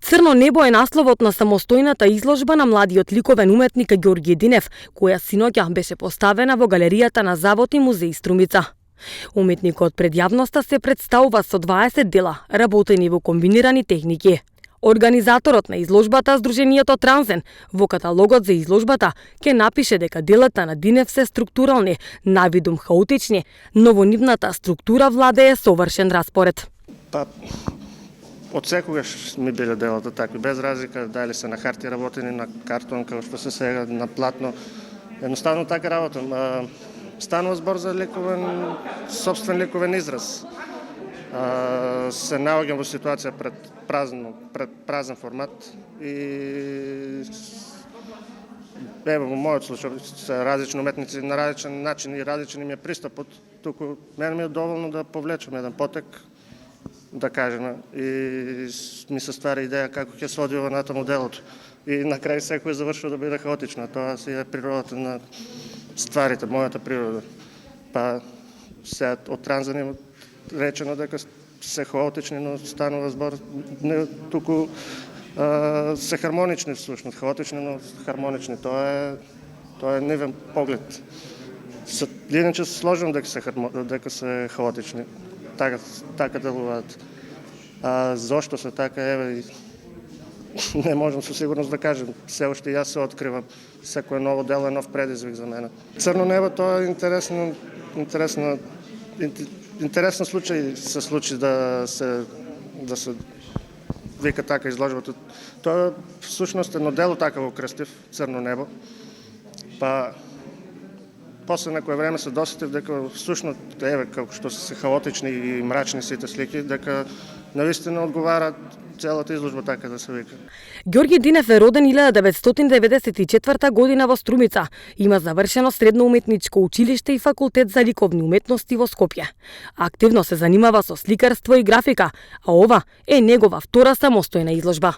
Црно небо е насловот на самостојната изложба на младиот ликовен уметник Ѓорѓе Динев, која синоќа беше поставена во галеријата на Завод и музеј Струмица. Уметникот пред јавноста се представува со 20 дела, работени во комбинирани техники. Организаторот на изложбата, Сдруженијето Трансен, во каталогот за изложбата ќе напише дека делата на Динев се структурални, навидум хаотични, но во нивната структура владее совршен распоред. Од секогаш ми биле делата такви, без разлика дали се на хартија работени, на картон, како што се сега, на платно. Едноставно така работам. Станува збор за собствен ликовен израз. Се наоѓам во ситуација пред празен формат и во мојот случај се различни уметници на различен начин и различен им е пристапот, туку мене ми е доволно да повлечам еден потек, да кажем, и ми се ствара идеја како ќе се одвива натаму делото. И на крај секој завршува да биде хаотично, тоа си е природата на стварите, мојата природа. Па сега од Трансен речено дека се хаотични, но станува збор не туку се хармонични всушност, хаотични, но хармонични. Тоа е нивен поглед. Иначе се сложам дека се хаотични. Така делуваат. Зошто се така, не можам со сигурност да кажем. Се уште јас се откривам. Секој ново дело е нов предизвик за мене. Црно небо, тоа е интересен случај се случи да се вика така изложбата. Тоа всушност едно дело така го крстив, Црно небо. Па после некое време се досетив дека всушност како што се хаотични и мрачни сите слики, дека навистина одговара целата изложба така да се вика. Ѓорѓе Динев е роден 1994 година во Струмица. Има завршено средно уметничко училиште и факултет за ликовни уметности во Скопје. Активно се занимава со сликарство и графика, а ова е негова втора самостојна изложба.